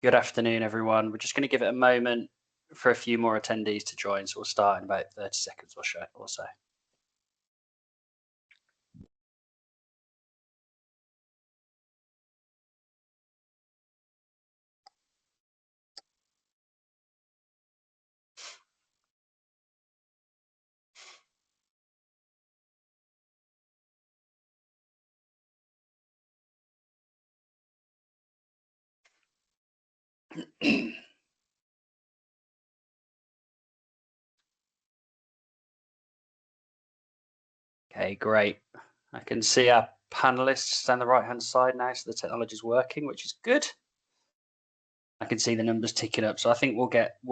Good afternoon, everyone. We're just going to give it a moment for a few more attendees to join, so we'll start in about 30 seconds or so. Okay, great. I can see our panelists down the right-hand side now, so the technology is working, which is good. I can see the numbers ticking up, so I think we'll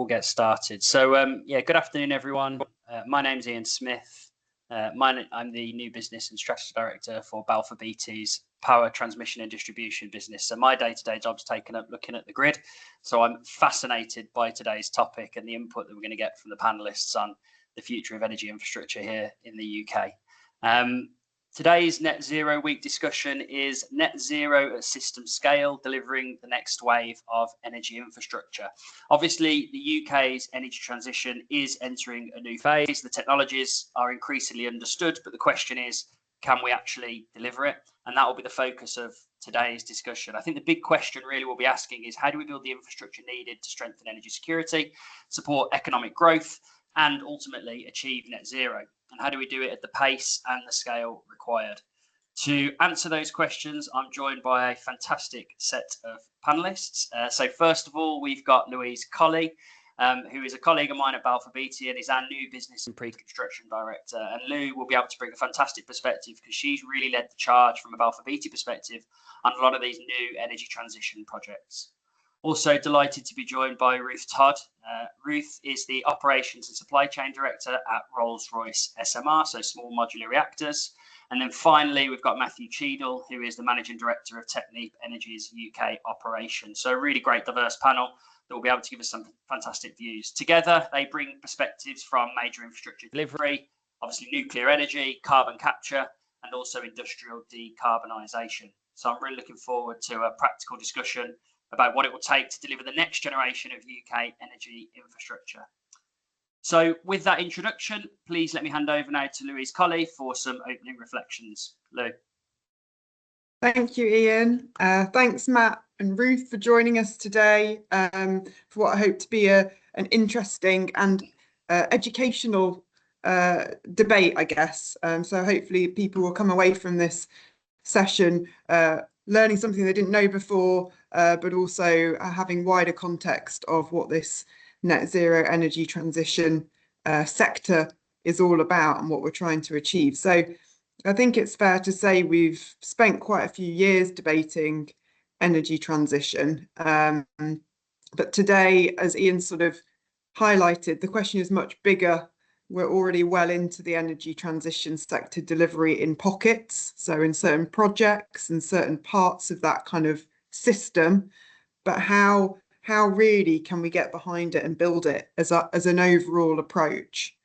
get started. So yeah, good afternoon, everyone. My name's Ian Smith. I'm the new business and strategy director for Balfour Beatty's power transmission and distribution business. So my day-to-day job's taken up looking at the grid. So I'm fascinated by today's topic and the input that we're going to get from the panelists on the future of energy infrastructure here in the UK. Today's Net Zero Week discussion is net zero at system scale, delivering the next wave of energy infrastructure. Obviously, the UK's energy transition is entering a new phase. The technologies are increasingly understood, but the question is, can we actually deliver it? And that will be the focus of today's discussion. I think the big question really we'll be asking is, how do we build the infrastructure needed to strengthen energy security, support economic growth, and ultimately achieve net zero? And how do we do it at the pace and the scale required? To answer those questions, I'm joined by a fantastic set of panelists. So first of all, we've got Louise Colley, who is a colleague of mine at Balfour Beatty and is our new business and pre-construction director. And Lou will be able to bring a fantastic perspective because she's really led the charge from a Balfour Beatty perspective on a lot of these new energy transition projects. Also delighted to be joined by Ruth Todd. Ruth is the Operations and Supply Chain Director at Rolls-Royce SMR, so Small Modular Reactors. And then finally, we've got Matthew Cheadle, who is the Managing Director of Technip Energies UK Operations. So a really great diverse panel that will be able to give us some fantastic views. Together, they bring perspectives from major infrastructure delivery, obviously nuclear energy, carbon capture, and also industrial decarbonisation. So I'm really looking forward to a practical discussion about what it will take to deliver the next generation of UK energy infrastructure. So with that introduction, please let me hand over now to Louise Colley for some opening reflections. Lou. Thank you, Ian. Thanks, Matt and Ruth, for joining us today for what I hope to be an interesting and educational debate, I guess. So hopefully people will come away from this session learning something they didn't know before, but also having wider context of what this net zero energy transition sector is all about and what we're trying to achieve. So I think it's fair to say we've spent quite a few years debating energy transition. But today, as Ian sort of highlighted, the question is much bigger. We're already well into the energy transition sector delivery in pockets, so in certain projects and certain parts of that kind of system. But how really can we get behind it and build it as an overall approach?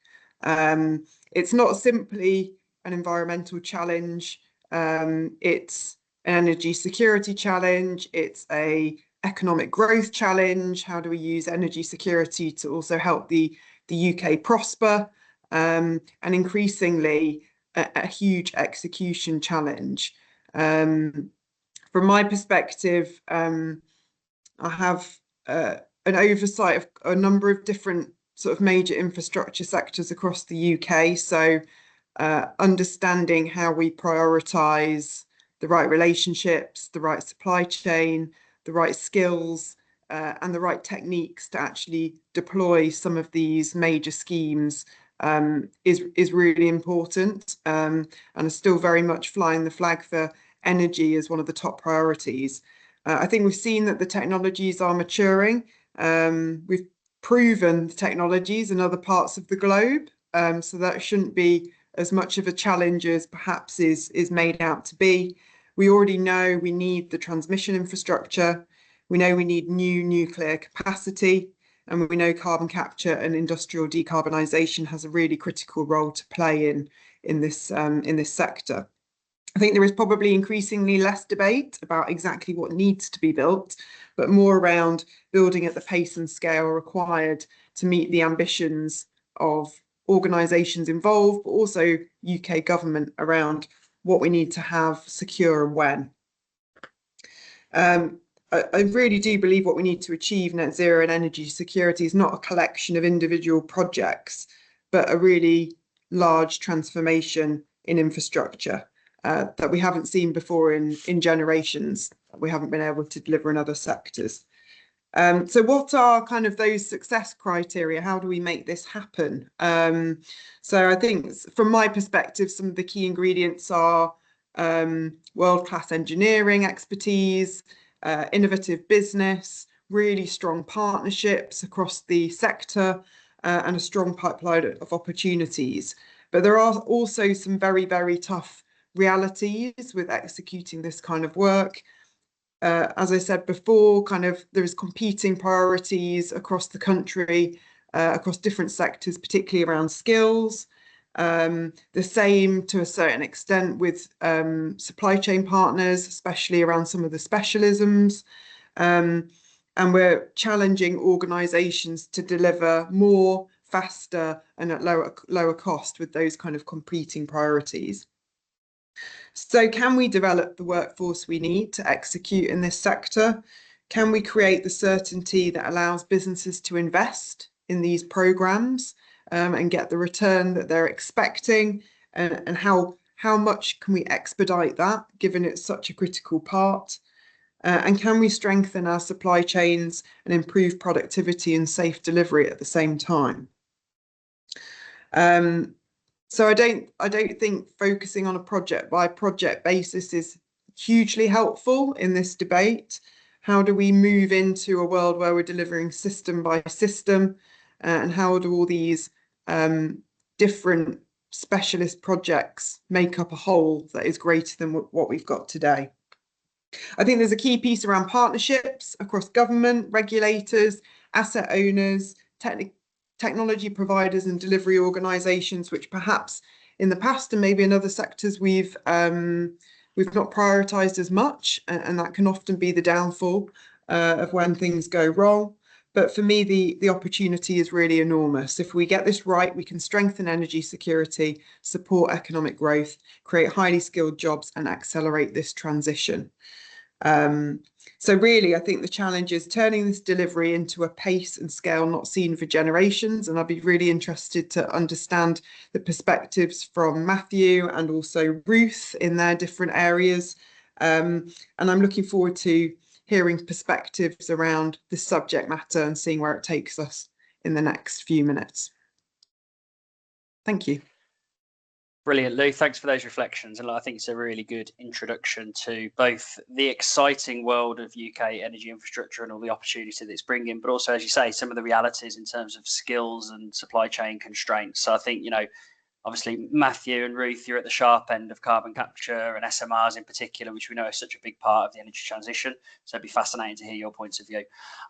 It's not simply an environmental challenge. It's an energy security challenge. It's an economic growth challenge. How do we use energy security to also help the UK prosper? And increasingly a huge execution challenge. From my perspective, I have an oversight of a number of different sort of major infrastructure sectors across the UK. So understanding how we prioritise the right relationships, the right supply chain, the right skills, and the right techniques to actually deploy some of these major schemes is really important, and are still very much flying the flag for energy as one of the top priorities. I think we've seen that the technologies are maturing. We've proven the technologies in other parts of the globe, so that shouldn't be as much of a challenge as perhaps is made out to be. We already know we need the transmission infrastructure. We know we need new nuclear capacity, and we know carbon capture and industrial decarbonisation has a really critical role to play in this sector. I think there is probably increasingly less debate about exactly what needs to be built, but more around building at the pace and scale required to meet the ambitions of organisations involved, but also UK government around what we need to have secure and when. I really do believe what we need to achieve net zero and energy security is not a collection of individual projects, but a really large transformation in infrastructure that we haven't seen before in generations, that we haven't been able to deliver in other sectors. So what are kind of those success criteria? How do we make this happen? So I think from my perspective, some of the key ingredients are world-class engineering expertise, innovative business, really strong partnerships across the sector, and a strong pipeline of opportunities. But there are also some very, very tough realities with executing this kind of work. As I said before, there's competing priorities across the country, across different sectors, particularly around skills. The same to a certain extent with supply chain partners, especially around some of the specialisms. And we're challenging organisations to deliver more, faster, and at lower cost with those kind of competing priorities. So can we develop the workforce we need to execute in this sector? Can we create the certainty that allows businesses to invest in these programmes and get the return that they're expecting? And how much can we expedite that, given it's such a critical part? And can we strengthen our supply chains and improve productivity and safe delivery at the same time? So I don't think focusing on a project by project basis is hugely helpful in this debate. How do we move into a world where we're delivering system by system, and how do all these different specialist projects make up a whole that is greater than what we've got today? I think there's a key piece around partnerships across government, regulators, asset owners, technology providers and delivery organisations, which perhaps in the past and maybe in other sectors we've not prioritised as much, and that can often be the downfall of when things go wrong. But for me, the opportunity is really enormous. If we get this right, we can strengthen energy security, support economic growth, create highly skilled jobs, and accelerate this transition. So really, I think the challenge is turning this delivery into a pace and scale not seen for generations. And I'd be really interested to understand the perspectives from Matthew and also Ruth in their different areas. And I'm looking forward to hearing perspectives around this subject matter and seeing where it takes us in the next few minutes. Thank you. Brilliant, Lou. Thanks for those reflections. And I think it's a really good introduction to both the exciting world of UK energy infrastructure and all the opportunity that it's bringing, but also, as you say, some of the realities in terms of skills and supply chain constraints. So I think, obviously, Matthew and Ruth, you're at the sharp end of carbon capture and SMRs in particular, which we know is such a big part of the energy transition. So it'd be fascinating to hear your points of view.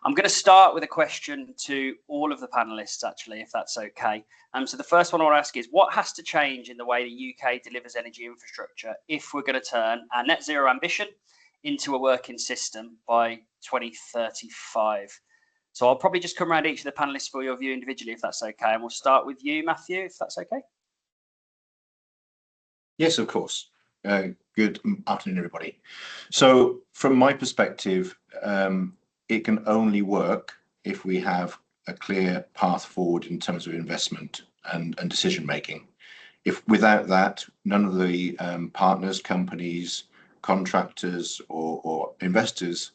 I'm going to start with a question to all of the panelists, actually, if that's okay. So the first one I want to ask is, what has to change in the way the UK delivers energy infrastructure if we're going to turn our net zero ambition into a working system by 2035? So I'll probably just come around each of the panelists for your view individually, if that's okay. And we'll start with you, Matthew, if that's okay. Yes, of course. Good afternoon, everybody. So from my perspective, it can only work if we have a clear path forward in terms of investment and decision making. If without that, none of the partners, companies, contractors or investors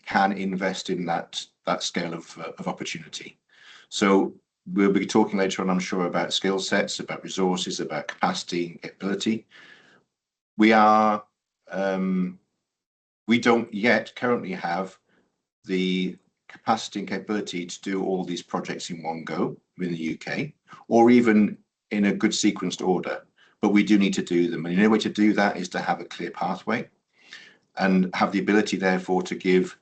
can invest in that scale of opportunity. So we'll be talking later on, I'm sure, about skill sets, about resources, about capacity and capability. We don't yet currently have the capacity and capability to do all these projects in one go in the UK, or even in a good sequenced order, but we do need to do them. And the only way to do that is to have a clear pathway and have the ability, therefore, to give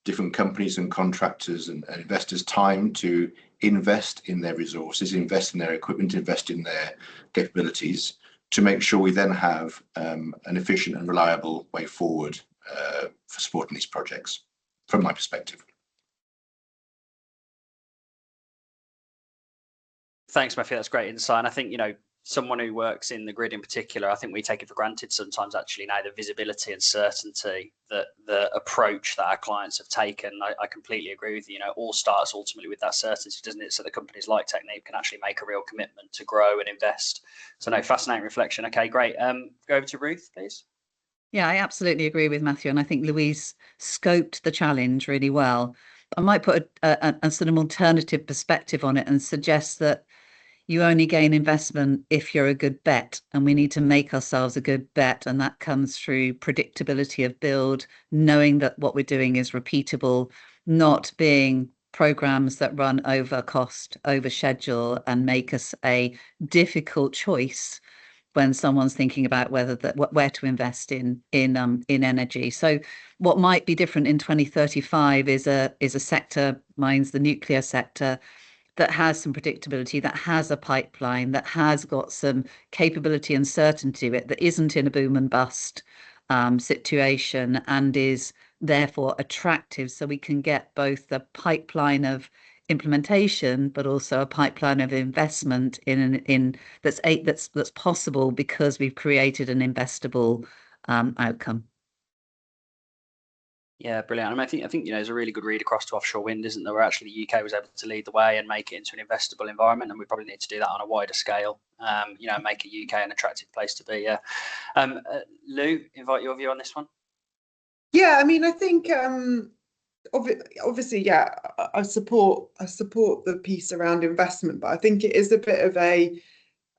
different companies and contractors and investors time to invest in their resources, invest in their equipment, invest in their capabilities to make sure we then have an efficient and reliable way forward for supporting these projects, from my perspective. Thanks, Matthew. That's great insight. And I think, someone who works in the grid in particular, I think we take it for granted sometimes actually now, the visibility and certainty that the approach that our clients have taken. I completely agree with you. All starts ultimately with that certainty, doesn't it? So that companies like Technip can actually make a real commitment to grow and invest. So no, fascinating reflection. Okay, great. Go over to Ruth, please. Yeah, I absolutely agree with Matthew. And I think Louise scoped the challenge really well. I might put a sort of alternative perspective on it and suggest that you only gain investment if you're a good bet, and we need to make ourselves a good bet. And that comes through predictability of build, knowing that what we're doing is repeatable, not being programs that run over cost, over schedule, and make us a difficult choice when someone's thinking about where to invest in energy. So what might be different in 2035 is a sector, mine's the nuclear sector, that has some predictability, that has a pipeline, that has got some capability and certainty to it, that isn't in a boom and bust situation, and is therefore attractive. So we can get both the pipeline of implementation, but also a pipeline of investment that's possible because we've created an investable outcome. Yeah, brilliant. I mean, I think there's a really good read across to offshore wind, isn't there? Where actually the UK was able to lead the way and make it into an investable environment, and we probably need to do that on a wider scale. Make a UK an attractive place to be. Yeah. Lou, invite your view on this one. Yeah, I mean, I think obviously, yeah, I support the piece around investment, but I think it is a bit of a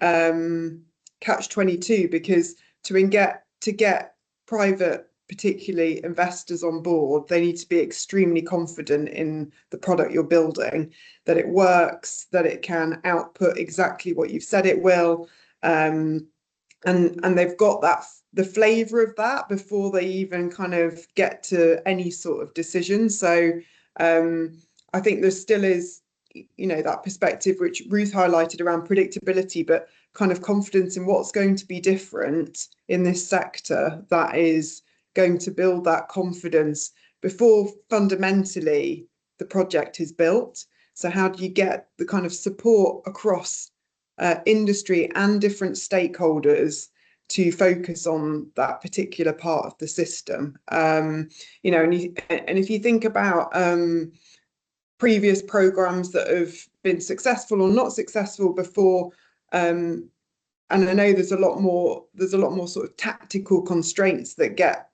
catch-22, because to get private, particularly investors, on board, they need to be extremely confident in the product you're building, that it works, that it can output exactly what you've said it will, and they've got the flavour of that before they even kind of get to any sort of decision. So I think there still is, that perspective which Ruth highlighted around predictability, but kind of confidence in what's going to be different in this sector, that is going to build that confidence before fundamentally the project is built. So how do you get the kind of support across industry and different stakeholders to focus on that particular part of the system? And if you think about previous programs that have been successful or not successful before, and I know there's a lot more sort of tactical constraints that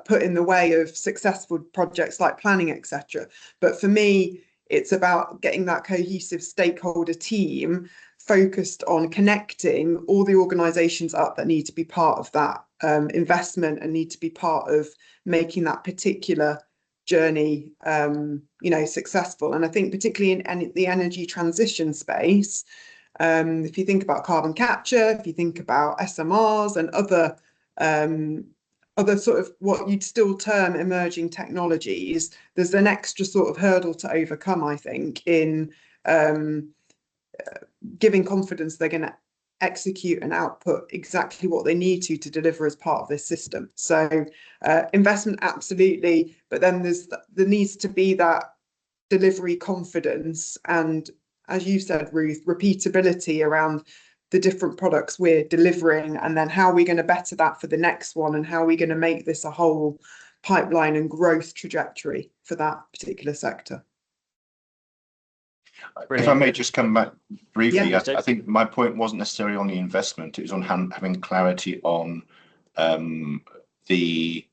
put in the way of successful projects like planning, etc. But for me, it's about getting that cohesive stakeholder team focused on connecting all the organisations up that need to be part of that investment and need to be part of making that particular journey successful. And I think particularly in the energy transition space, if you think about carbon capture, if you think about SMRs and other sort of what you'd still term emerging technologies, there's an extra sort of hurdle to overcome, I think, in giving confidence they're going to execute and output exactly what they need to deliver as part of this system. So investment, absolutely, but then there needs to be that delivery confidence and, as you said, Ruth, repeatability around the different products we're delivering, and then how are we going to better that for the next one, and how are we going to make this a whole pipeline and growth trajectory for that particular sector. Brilliant. If I may just come back briefly, yeah, I think my point wasn't necessarily on the investment, it was on having clarity on the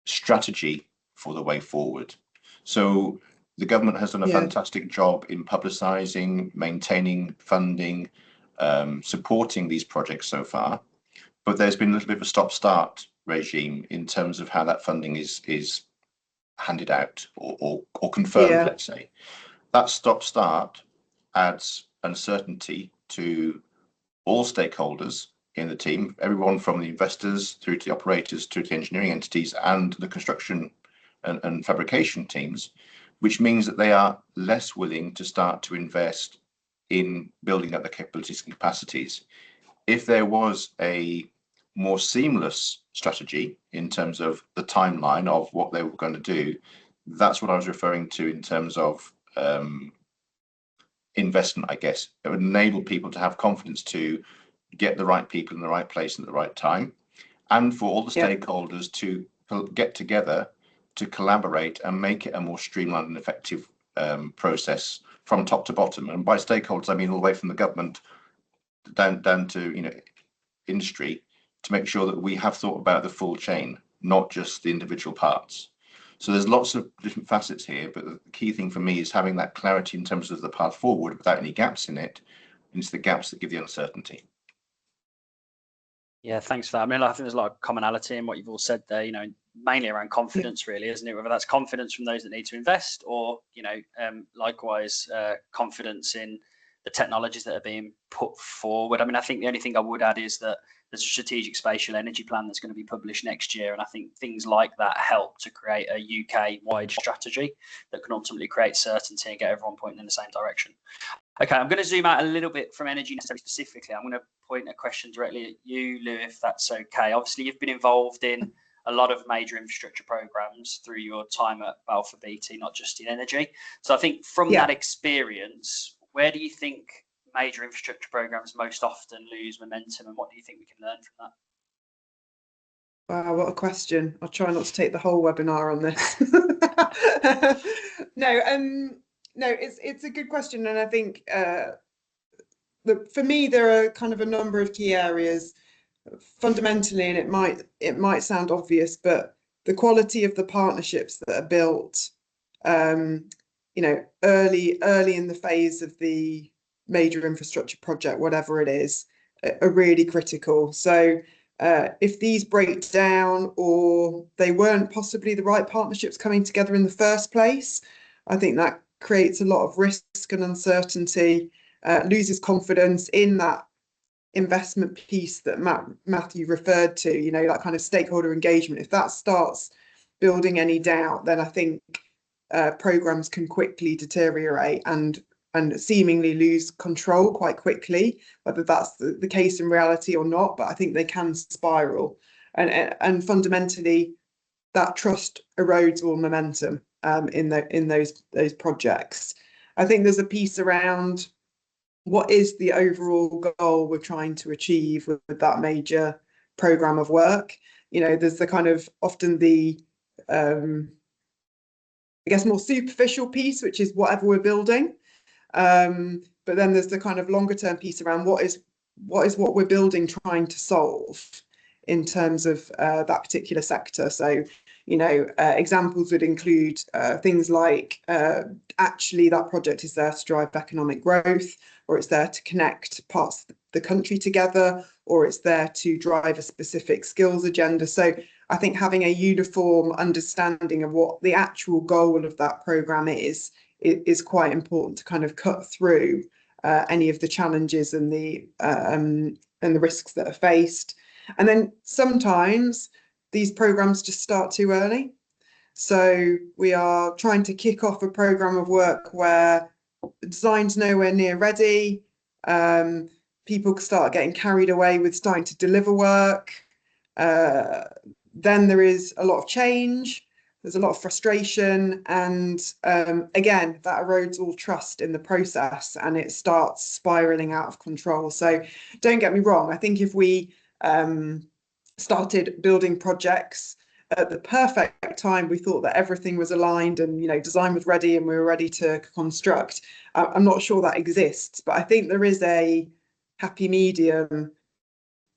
strategy for the way forward. So the government has done a fantastic job in publicising, maintaining funding, supporting these projects so far, but there's been a little bit of a stop-start regime in terms of how that funding is handed out or confirmed, let's say. That stop-start adds uncertainty to all stakeholders in the team, everyone from the investors through to the operators, through to the engineering entities and the construction and fabrication teams, which means that they are less willing to start to invest in building up their capabilities and capacities. if there was a more seamless strategy in terms of the timeline of what they were going to do, that's what I was referring to in terms of investment, I guess. It would enable people to have confidence to get the right people in the right place at the right time, and for all the stakeholders to get together to collaborate and make it a more streamlined and effective process from top to bottom. And by stakeholders, I mean all the way from the government down to industry, to make sure that we have thought about the full chain, not just the individual parts. So there's lots of different facets here, but the key thing for me is having that clarity in terms of the path forward without any gaps in it. And it's the gaps that give the uncertainty. Yeah, thanks for that. I mean, I think there's a lot of commonality in what you've all said there, mainly around confidence, really, isn't it? Whether that's confidence from those that need to invest, or, likewise, confidence in the technologies that are being put forward. I mean, I think the only thing I would add is that there's a strategic spatial energy plan that's going to be published next year. And I think things like that help to create a UK-wide strategy that can ultimately create certainty and get everyone pointing in the same direction. Okay, I'm going to zoom out a little bit from energy specifically. I'm going to point a question directly at you, Lou, if that's okay. Obviously, you've been involved in a lot of major infrastructure programs through your time at Balfour Beatty, not just in energy. So I think from that experience, where do you think major infrastructure programs most often lose momentum, and what do you think we can learn from that? Wow, what a question. I'll try not to take the whole webinar on this. No, it's a good question. And I think for me, there are kind of a number of key areas fundamentally, and it might sound obvious, but the quality of the partnerships that are built, early in the phase of the major infrastructure project, whatever it is, are really critical. So if these break down, or they weren't possibly the right partnerships coming together in the first place, I think that creates a lot of risk and uncertainty, loses confidence in that investment piece that Matthew referred to, that kind of stakeholder engagement. If that starts building any doubt, then I think programs can quickly deteriorate and seemingly lose control quite quickly, whether that's the case in reality or not, but I think they can spiral. And fundamentally, that trust erodes all momentum in those projects. I think there's a piece around what is the overall goal we're trying to achieve with that major program of work. There's the kind of often the I guess more superficial piece, which is whatever we're building. But then there's the kind of longer term piece around what is what we're building trying to solve in terms of that particular sector. So, examples would include things like actually that project is there to drive economic growth, or it's there to connect parts of the country together, or it's there to drive a specific skills agenda. So I think having a uniform understanding of what the actual goal of that programme is quite important to kind of cut through any of the challenges and the risks that are faced. And then sometimes these programs just start too early. So we are trying to kick off a program of work where the design's nowhere near ready. People start getting carried away with starting to deliver work. Then there is a lot of change. There's a lot of frustration, and again, that erodes all trust in the process, and it starts spiraling out of control. So don't get me wrong, I think if we started building projects at the perfect time, we thought that everything was aligned and design was ready and we were ready to construct, I'm not sure that exists, but I think there is a happy medium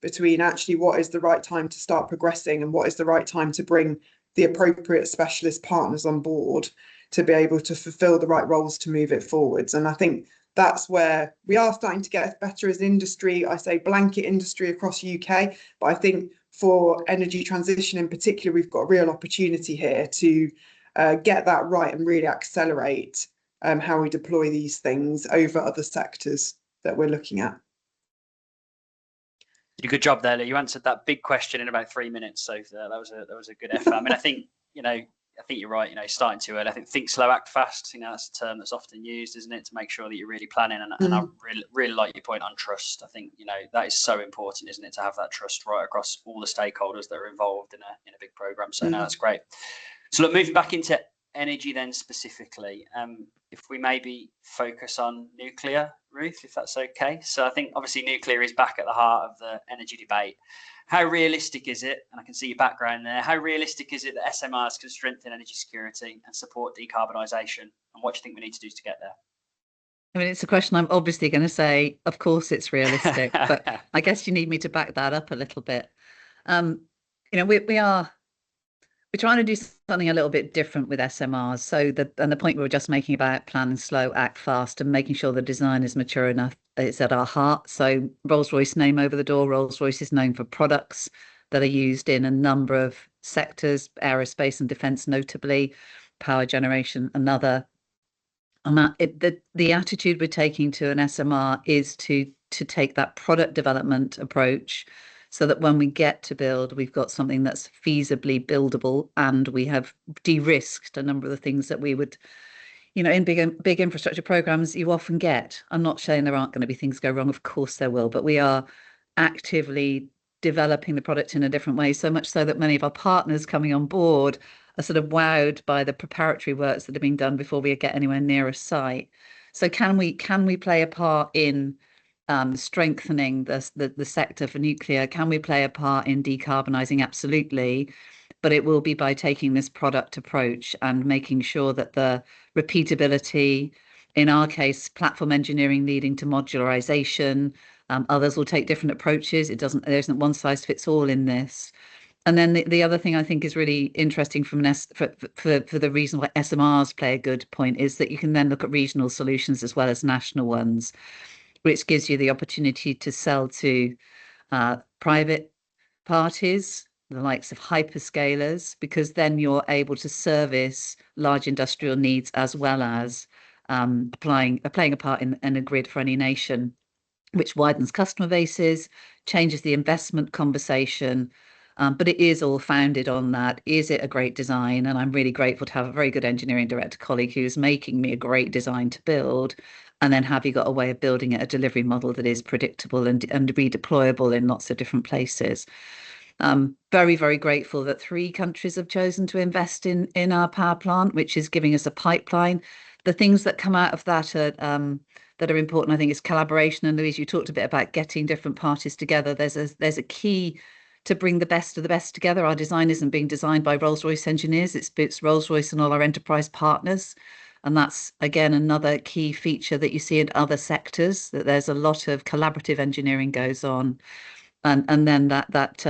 between actually what is the right time to start progressing and what is the right time to bring the appropriate specialist partners on board to be able to fulfill the right roles to move it forwards. And I think that's where we are starting to get better as industry. I say blanket industry across UK, but I think for energy transition in particular, we've got a real opportunity here to get that right and really accelerate how we deploy these things over other sectors that we're looking at. You did a good job there, Lou. You answered that big question in about 3 minutes, so that was a good effort. I mean, I think I think you're right. You know, starting too early. I think slow, act fast. You know, that's a term that's often used, isn't it, to make sure that you're really planning. And I really like your point on trust. I think, you know, that is so important, isn't it, to have that trust right across all the stakeholders that are involved in a big program. So no, that's great. So look, moving back into energy then specifically, if we maybe focus on nuclear, Ruth, if that's okay. So I think obviously nuclear is back at the heart of the energy debate. How realistic is it, and I can see your background there, how realistic is it that SMRs can strengthen energy security and support decarbonisation? And what do you think we need to do to get there? I mean, it's a question I'm obviously going to say, of course it's realistic, but I guess you need me to back that up a little bit. You know, we're trying to do something a little bit different with SMRs. So the point we were just making about plan slow, act fast, and making sure the design is mature enough, it's at our heart. So Rolls-Royce name over the door. Rolls-Royce is known for products that are used in a number of sectors, aerospace and defence notably, power generation another. And the attitude we're taking to an SMR is to take that product development approach, so that when we get to build, we've got something that's feasibly buildable, and we have de-risked a number of the things that we would, you know, in big infrastructure programs, you often get. I'm not saying there aren't going to be things go wrong. Of course there will, but we are actively developing the product in a different way, so much so that many of our partners coming on board are sort of wowed by the preparatory works that have been done before we get anywhere near a site. So can we play a part in strengthening the sector for nuclear? Can we play a part in decarbonising? Absolutely. But it will be by taking this product approach and making sure that the repeatability, in our case, platform engineering leading to modularization, others will take different approaches. There isn't one size fits all in this. And then the other thing I think is really interesting for the reason why SMRs play a good point is that you can then look at regional solutions as well as national ones, which gives you the opportunity to sell to private parties, the likes of hyperscalers, because then you're able to service large industrial needs as well as playing a part in a grid for any nation, which widens customer bases, changes the investment conversation. But it is all founded on that. Is it a great design? And I'm really grateful to have a very good engineering director colleague who's making me a great design to build. And then have you got a way of building it, a delivery model that is predictable and redeployable in lots of different places? Very, very grateful that 3 countries have chosen to invest in our power plant, which is giving us a pipeline. The things that come out of that are important, I think, is collaboration. And Louise, you talked a bit about getting different parties together. There's a key to bring the best of the best together. Our design isn't being designed by Rolls-Royce engineers. It's Rolls-Royce and all our enterprise partners. And that's, again, another key feature that you see in other sectors, that there's a lot of collaborative engineering goes on. And then that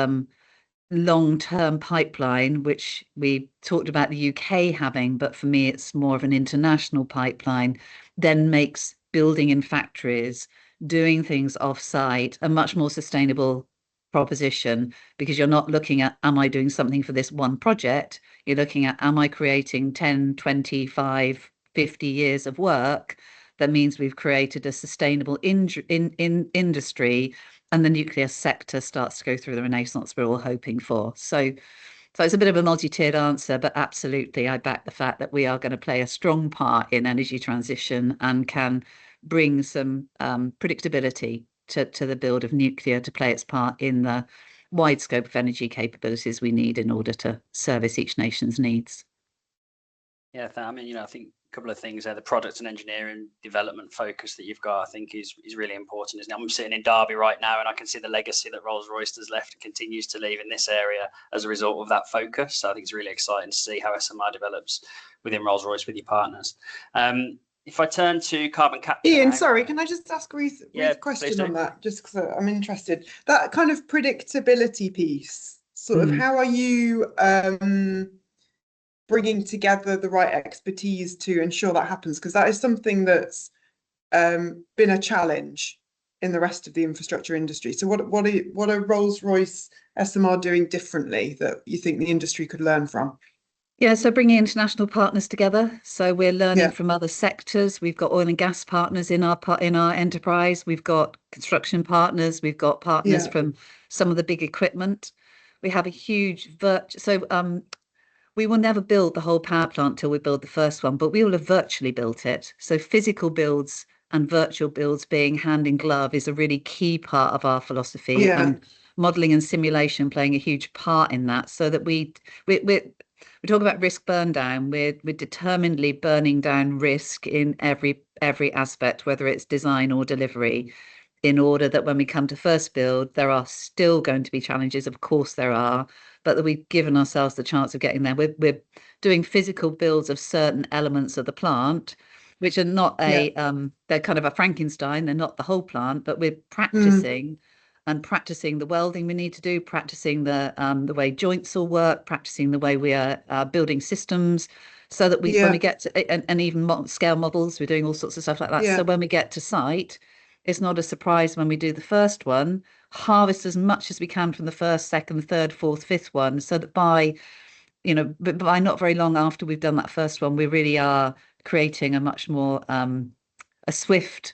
long-term pipeline, which we talked about the UK having, but for me, it's more of an international pipeline, then makes building in factories, doing things off-site, a much more sustainable proposition, because you're not looking at, am I doing something for this one project? You're looking at, am I creating 10, 25, 50 years of work? That means we've created a sustainable industry, and the nuclear sector starts to go through the renaissance we're all hoping for. So it's a bit of a multi-tiered answer, but absolutely, I back the fact that we are going to play a strong part in energy transition and can bring some predictability to the build of nuclear to play its part in the wide scope of energy capabilities we need in order to service each nation's needs. Yeah, I mean, you know, I think a couple of things there. The product and engineering development focus that you've got, I think, is really important, isn't it? I'm sitting in Derby right now, and I can see the legacy that Rolls-Royce has left and continues to leave in this area as a result of that focus. So I think it's really exciting to see how SMR develops within Rolls-Royce with your partners. If I turn to carbon capture, Ian, sorry, can I just ask Ruth a question on that? Just because I'm interested. That kind of predictability piece, sort of, how are you bringing together the right expertise to ensure that happens? Because that is something that's been a challenge in the rest of the infrastructure industry. So what are Rolls-Royce SMR doing differently that you think the industry could learn from? Yeah, so bringing international partners together. So we're learning from other sectors. We've got oil and gas partners in our enterprise. We've got construction partners. We've got partners from some of the big equipment. We have a huge we will never build the whole power plant till we build the first one, but we will have virtually built it. So physical builds and virtual builds being hand in glove is a really key part of our philosophy, Yeah. and modelling and simulation playing a huge part in that, so that we talk about risk burn down. We're determinedly burning down risk in every aspect, whether it's design or delivery, in order that when we come to first build, there are still going to be challenges. Of course there are, but that we've given ourselves the chance of getting there. We're doing physical builds of certain elements of the plant, which are not they're kind of a Frankenstein. They're not the whole plant, but we're practicing the welding we need to do, practicing the way joints will work, practicing the way we are building systems, so that when we get to, and even scale models, we're doing all sorts of stuff like that. So when we get to site, it's not a surprise when we do the first one, harvest as much as we can from the first, second, third, fourth, fifth one, so that by not very long after we've done that first one, we really are creating a much more a swift,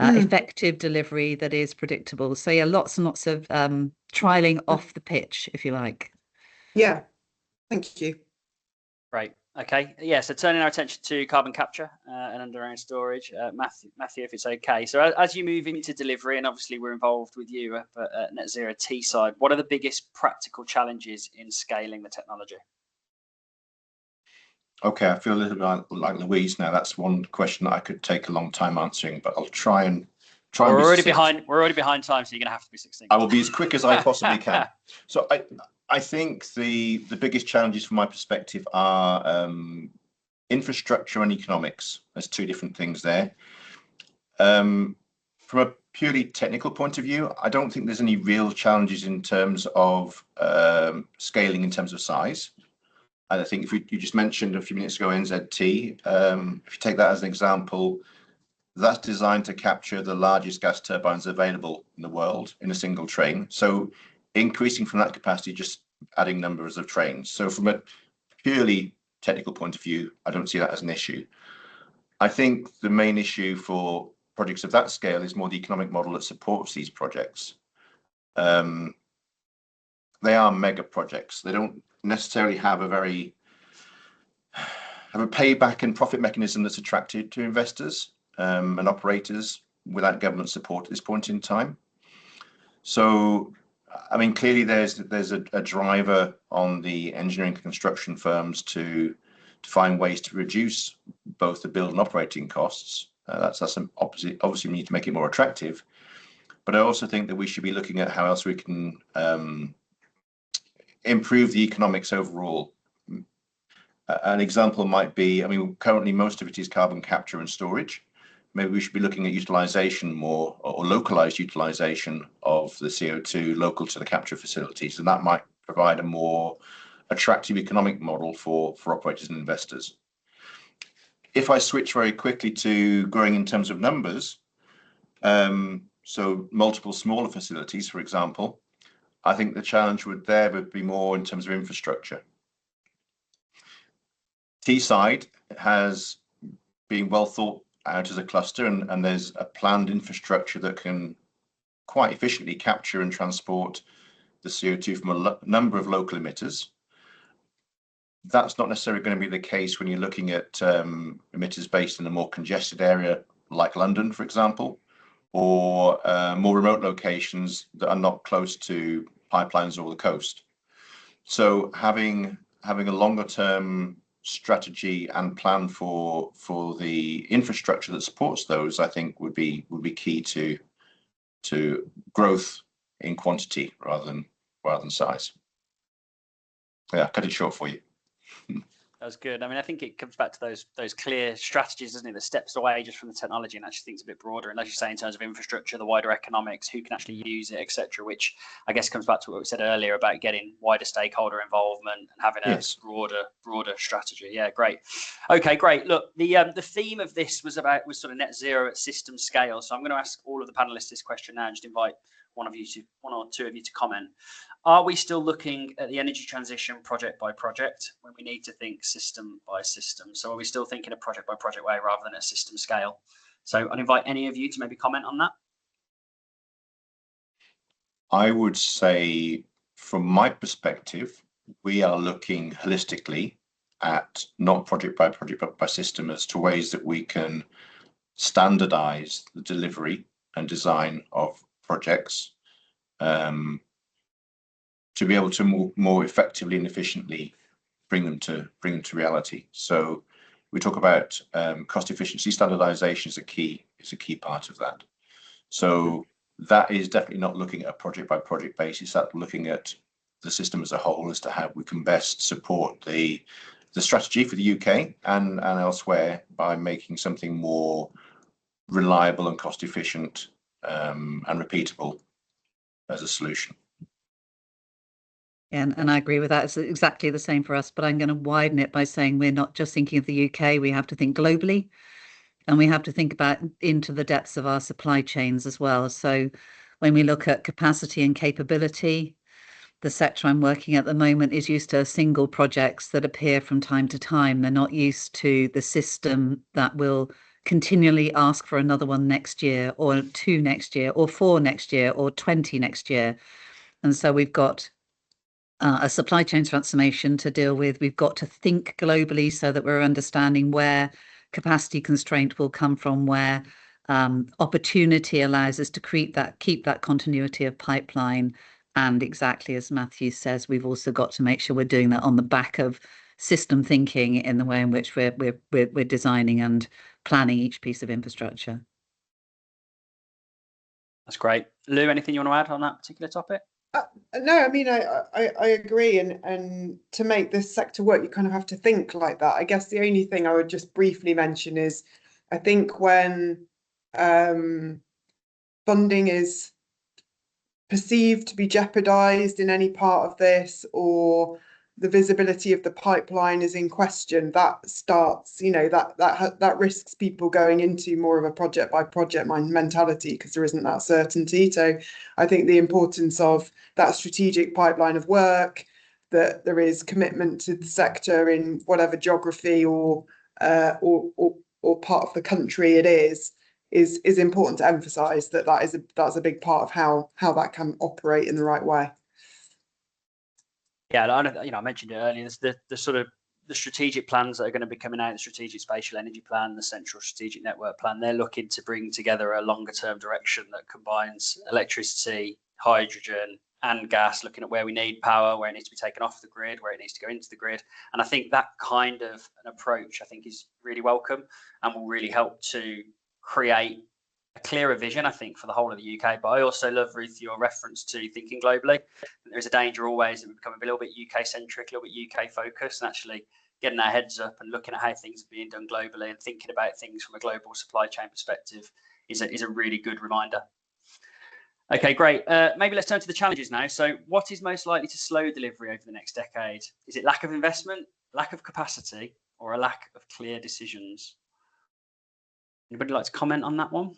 effective delivery that is predictable. So yeah, lots and lots of trialing off the pitch, if you like. Yeah, thank you. Right. Okay. Yeah. So turning our attention to carbon capture and underground storage, Matthew, if it's okay. So as you move into delivery, and obviously we're involved with you at Net Zero Teesside, what are the biggest practical challenges in scaling the technology? Okay, I feel a little bit like Louise now. That's one question that I could take a long time answering, but I'll try and We're already behind time, so you're going to have to be succinct. I will be as quick as I possibly can. So I think the biggest challenges from my perspective are infrastructure and economics. There's two different things there. From a purely technical point of view, I don't think there's any real challenges in terms of scaling in terms of size. And I think if you just mentioned a few minutes ago NZT, if you take that as an example, that's designed to capture the largest gas turbines available in the world in a single train. So increasing from that capacity, just adding numbers of trains. So from a purely technical point of view, I don't see that as an issue. I think the main issue for projects of that scale is more the economic model that supports these projects. They are mega projects. They don't necessarily have a payback and profit mechanism that's attractive to investors and operators without government support at this point in time. So, I mean, clearly there's a driver on the engineering and construction firms to find ways to reduce both the build and operating costs. That's obviously we need to make it more attractive. But I also think that we should be looking at how else we can improve the economics overall. An example might be, I mean, currently most of it is carbon capture and storage. Maybe we should be looking at utilization more, or localized utilization of the CO2 local to the capture facilities, and that might provide a more attractive economic model for operators and investors. If I switch very quickly to growing in terms of numbers, so multiple smaller facilities, for example, I think the challenge would be more in terms of infrastructure. Teesside has been well thought out as a cluster, and there's a planned infrastructure that can quite efficiently capture and transport the CO2 from a number of local emitters. That's not necessarily going to be the case when you're looking at emitters based in a more congested area like London, for example, or more remote locations that are not close to pipelines or the coast. So having a longer term strategy and plan for the infrastructure that supports those, I think would be key to growth in quantity rather than size. Yeah, cut it short for you. That's good. I mean, I think it comes back to those clear strategies, doesn't it? That steps away just from the technology and actually thinks a bit broader. And as you say, in terms of infrastructure, the wider economics, who can actually use it, etc., which I guess comes back to what we said earlier about getting wider stakeholder involvement and having a broader strategy. Yeah, great. Okay, great. Look, the theme of this was sort of net zero at system scale. So I'm going to ask all of the panelists this question now and just invite one or two of you to comment. Are we still looking at the energy transition project by project when we need to think system by system? So are we still thinking a project by project way rather than a system scale? So I'd invite any of you to maybe comment on that. I would say, from my perspective, we are looking holistically at not project by project, but by system, as to ways that we can standardize the delivery and design of projects, to be able to more effectively and efficiently bring them to reality. So we talk about cost efficiency. Standardization is a key part of that. So that is definitely not looking at a project by project basis. That's looking at the system as a whole, as to how we can best support the strategy for the UK and elsewhere by making something more reliable and cost efficient and repeatable as a solution. And I agree with that. It's exactly the same for us, but I'm going to widen it by saying we're not just thinking of the UK, we have to think globally, and we have to think about into the depths of our supply chains as well. So when we look at capacity and capability, the sector I'm working at the moment is used to single projects that appear from time to time. They're not used to the system that will continually ask for another one next year, or 2 next year, or 4 next year, or 20 next year. And so we've got a supply chain transformation to deal with. We've got to think globally so that we're understanding where capacity constraint will come from, where opportunity allows us to keep that continuity of pipeline. And exactly as Matthew says, we've also got to make sure we're doing that on the back of system thinking in the way in which we're designing and planning each piece of infrastructure. That's great. Lou, anything you want to add on that particular topic? No, I mean, I agree, and to make this sector work, you kind of have to think like that. I guess the only thing I would just briefly mention is, I think when funding is perceived to be jeopardized in any part of this, or the visibility of the pipeline is in question, that starts, that risks people going into more of a project by project mentality, because there isn't that certainty. So I think the importance of that strategic pipeline of work, that there is commitment to the sector in whatever geography or part of the country it is important to emphasize. That's a big part of how that can operate in the right way. Yeah, I mentioned it earlier. The sort of the strategic plans that are going to be coming out, the strategic spatial energy plan, the central strategic network plan, they're looking to bring together a longer term direction that combines electricity, hydrogen and gas, looking at where we need power, where it needs to be taken off the grid, where it needs to go into the grid. And I think that kind of an approach, I think, is really welcome and will really help to create a clearer vision, I think, for the whole of the UK. But I also love, Ruth, your reference to thinking globally. There's a danger always that we become a little bit UK centric, a little bit UK focused, and actually getting our heads up and looking at how things are being done globally and thinking about things from a global supply chain perspective is a really good reminder. Okay, great. Maybe let's turn to the challenges now. So what is most likely to slow delivery over the next decade? Is it lack of investment, lack of capacity, or a lack of clear decisions? Anybody like to comment on that one?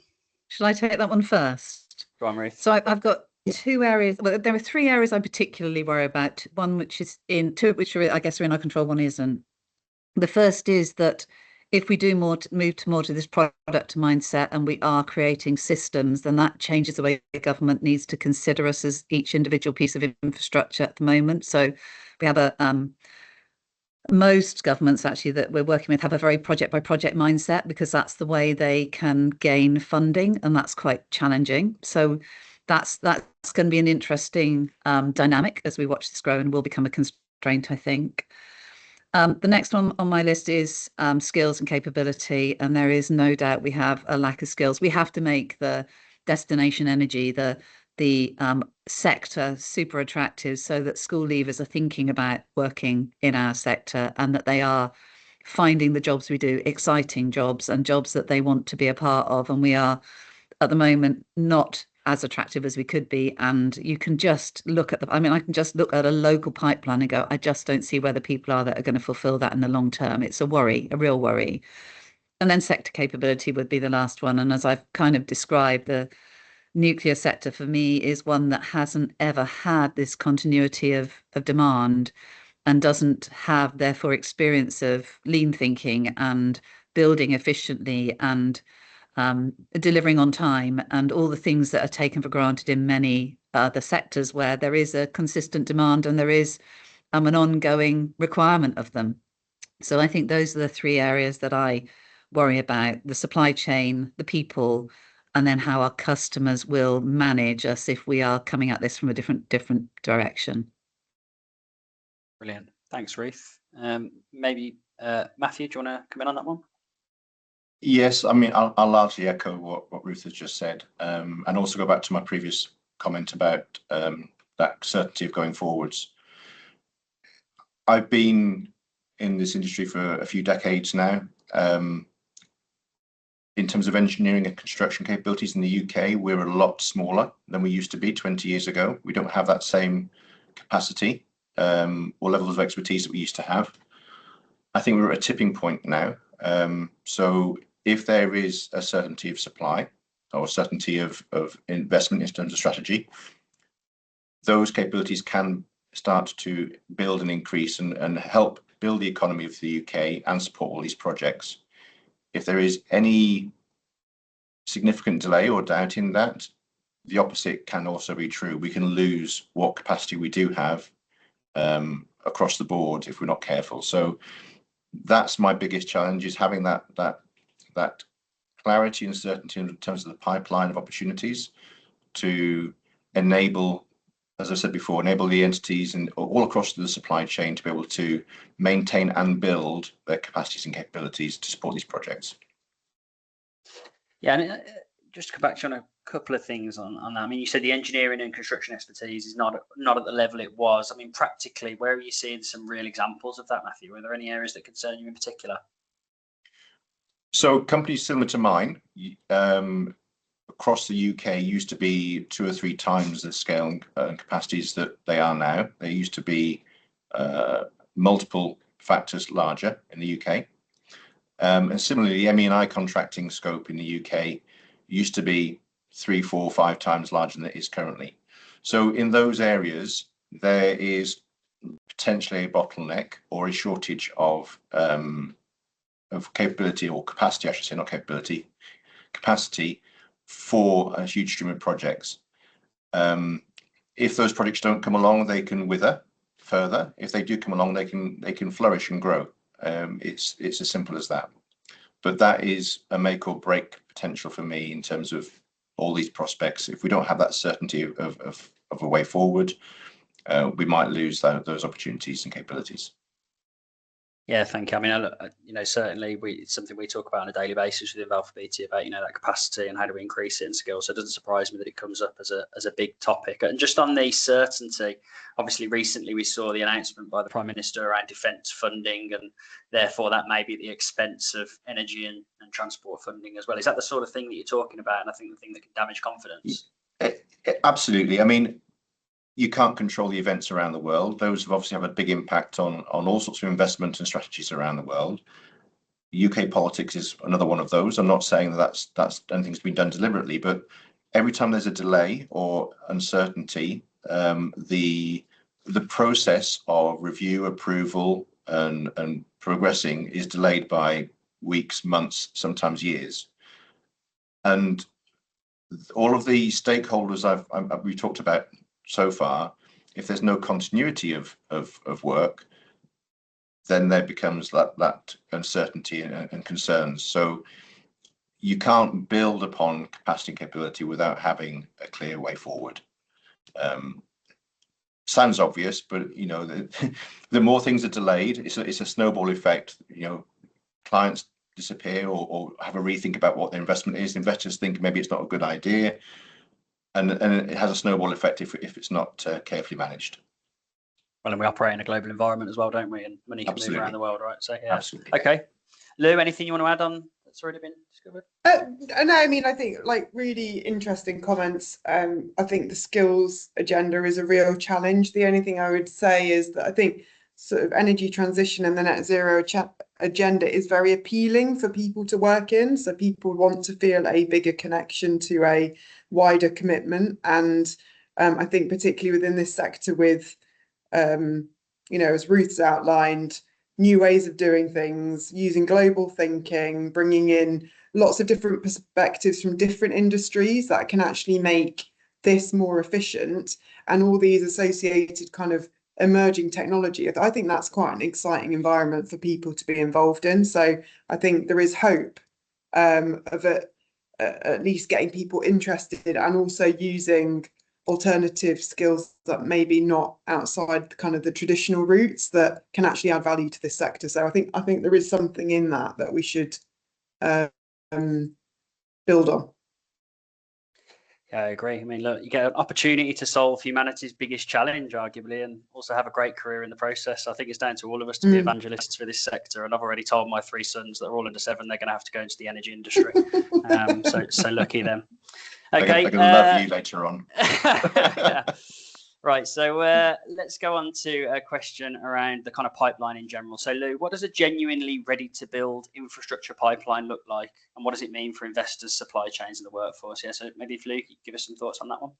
Shall I take that one first? Go on, Ruth. So I've got 2 areas. Well, there are 3 areas I particularly worry about. One which is two of which are, I guess, are in our control. One isn't. The first is that if we do move more to this product mindset and we are creating systems, then that changes the way the government needs to consider us as each individual piece of infrastructure at the moment. So we have most governments actually that we're working with have a very project by project mindset, because that's the way they can gain funding, and that's quite challenging. So that's going to be an interesting dynamic as we watch this grow, and will become a constraint, I think. The next one on my list is skills and capability, and there is no doubt we have a lack of skills. We have to make the destination energy, the sector super attractive, so that school leavers are thinking about working in our sector, and that they are finding the jobs we do exciting jobs and jobs that they want to be a part of. And we are at the moment not as attractive as we could be. And you can just look at I can just look at a local pipeline and go, I just don't see where the people are that are going to fulfill that in the long term. It's a worry, a real worry. And then sector capability would be the last one. And as I've kind of described, the nuclear sector for me is one that hasn't ever had this continuity of demand, and doesn't have therefore experience of lean thinking and building efficiently and delivering on time, and all the things that are taken for granted in many other sectors where there is a consistent demand and there is an ongoing requirement of them. So I think those are the three areas that I worry about: the supply chain, the people, and then how our customers will manage us if we are coming at this from a different direction. Brilliant. Thanks, Ruth. Maybe Matthew, do you want to come in on that one? Yes, I mean, I'll largely echo what Ruth has just said, and also go back to my previous comment about that certainty of going forwards. I've been in this industry for a few decades now. In terms of engineering and construction capabilities in the UK, we're a lot smaller than we used to be 20 years ago. We don't have that same capacity or levels of expertise that we used to have. I think we're at a tipping point now. So if there is a certainty of supply or certainty of investment in terms of strategy, those capabilities can start to build and increase and help build the economy of the UK and support all these projects. If there is any significant delay or doubt in that, the opposite can also be true. We can lose what capacity we do have across the board if we're not careful. So that's my biggest challenge, is having that clarity and certainty in terms of the pipeline of opportunities to enable, as I said before, enable the entities and all across the supply chain to be able to maintain and build their capacities and capabilities to support these projects. Yeah, and just to come back to on a couple of things on that. I mean, you said the engineering and construction expertise is not at the level it was. I mean, practically, where are you seeing some real examples of that, Matthew? Are there any areas that concern you in particular? So companies similar to mine across the UK used to be 2 or 3 times the scale and capacities that they are now. They used to be multiple factors larger in the UK. And similarly, the MEI contracting scope in the UK used to be 3, 4, 5 times larger than it is currently. So in those areas, there is potentially a bottleneck or a shortage of capability or capacity, I should say, not capability, capacity for a huge stream of projects. If those projects don't come along, they can wither further. If they do come along, they can flourish and grow. It's as simple as that. But that is a make or break potential for me in terms of all these prospects. If we don't have that certainty of a way forward, we might lose those opportunities and capabilities. Yeah, thank you. I mean, certainly it's something we talk about on a daily basis within Balfour Beatty about, that capacity and how do we increase it in skill. So it doesn't surprise me that it comes up as a big topic. And just on the certainty, obviously recently we saw the announcement by the Prime Minister around defence funding, and therefore that may be at the expense of energy and transport funding as well. Is that the sort of thing that you're talking about? And I think the thing that can damage confidence. Absolutely. I mean, you can't control the events around the world. Those have obviously have a big impact on all sorts of investment and strategies around the world. UK politics is another one of those. I'm not saying that that's anything's been done deliberately, but every time there's a delay or uncertainty, the process of review, approval, and progressing is delayed by weeks, months, sometimes years. And all of the stakeholders we talked about so far, if there's no continuity of work, then there becomes that uncertainty and concerns. So you can't build upon capacity and capability without having a clear way forward. Sounds obvious, but the more things are delayed, it's a snowball effect. Clients disappear or have a rethink about what their investment is. Investors think maybe it's not a good idea. And it has a snowball effect if it's not carefully managed. Well, and we operate in a global environment as well, don't we? And money can move around the world, right? So yeah. Absolutely. Okay. Lou, anything you want to add on that's already been discovered? No, I mean, I think really interesting comments. I think the skills agenda is a real challenge. The only thing I would say is that I think sort of energy transition and the net zero agenda is very appealing for people to work in. So people want to feel a bigger connection to a wider commitment. And I think particularly within this sector with, as Ruth's outlined, new ways of doing things, using global thinking, bringing in lots of different perspectives from different industries that can actually make this more efficient, and all these associated kind of emerging technology. I think that's quite an exciting environment for people to be involved in. So I think there is hope of at least getting people interested and also using alternative skills that maybe not outside kind of the traditional routes that can actually add value to this sector. So I think there is something in that we should build on. Yeah, I agree. I mean, look, you get an opportunity to solve humanity's biggest challenge, arguably, and also have a great career in the process. I think it's down to all of us to be evangelists for this sector. And I've already told my 3 sons that are all under 7, they're going to have to go into the energy industry. So lucky them. Okay. They're going to love you later on. Yeah. Right, so let's go on to a question around the kind of pipeline in general. So Lou, what does a genuinely ready to build infrastructure pipeline look like? And what does it mean for investors, supply chains and the workforce? Yeah, so maybe if Lou could give us some thoughts on that one.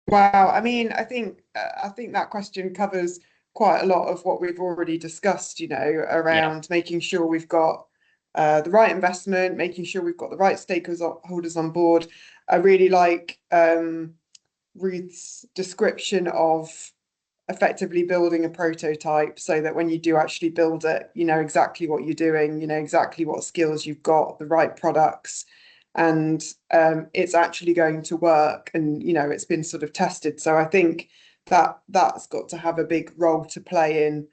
Wow, I mean, I think that question covers quite a lot of what we've already discussed, you know, around making sure we've got the right investment, making sure we've got the right stakeholders on board. I really like Ruth's description of effectively building a prototype so that when you do actually build it, you know exactly what you're doing, you know exactly what skills you've got, the right products, and it's actually going to work, and you know it's been sort of tested. So I think that's got to have a big role to play in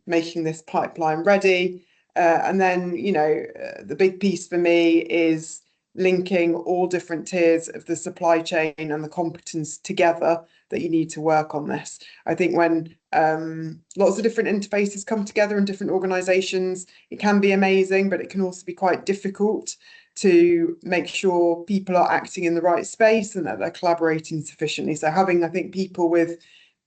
making this pipeline ready. And then, you know, the big piece for me is linking all different tiers of the supply chain and the competence together that you need to work on this. I think when lots of different interfaces come together in different organizations, it can be amazing, but it can also be quite difficult to make sure people are acting in the right space and that they're collaborating sufficiently. So having, I think, people with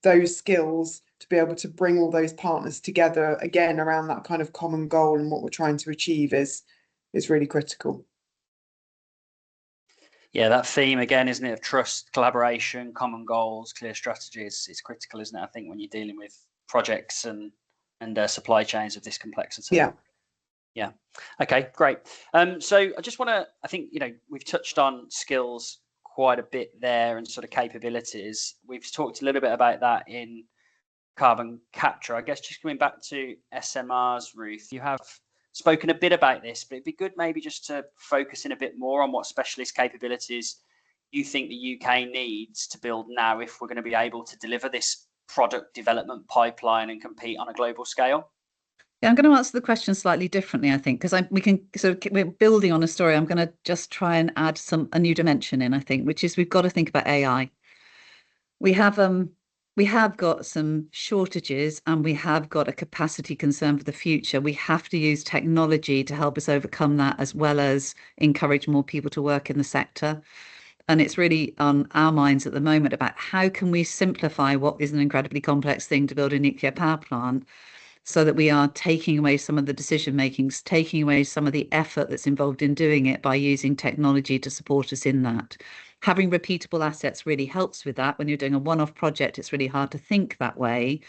those skills to be able to bring all those partners together again around that kind of common goal and what we're trying to achieve is really critical. Yeah, that theme again, isn't it, of trust, collaboration, common goals, clear strategies. It's critical, isn't it? I think when you're dealing with projects and supply chains of this complexity. Yeah. Yeah. Okay, great. So I just want to, I think, you know, we've touched on skills quite a bit there and sort of capabilities. We've talked a little bit about that in carbon capture. I guess just coming back to SMRs, Ruth, you have spoken a bit about this, but it'd be good maybe just to focus in a bit more on what specialist capabilities you think the UK needs to build now if we're going to be able to deliver this product development pipeline and compete on a global scale. Yeah, I'm going to answer the question slightly differently, I think, because we're building on a story. I'm going to just try and add a new dimension in, I think, which is we've got to think about AI. We have got some shortages and we have got a capacity concern for the future. We have to use technology to help us overcome that, as well as encourage more people to work in the sector. And it's really on our minds at the moment about how can we simplify what is an incredibly complex thing to build a nuclear power plant, so that we are taking away some of the decision makings, taking away some of the effort that's involved in doing it by using technology to support us in that. Having repeatable assets really helps with that. When you're doing a one-off project, it's really hard to think that way.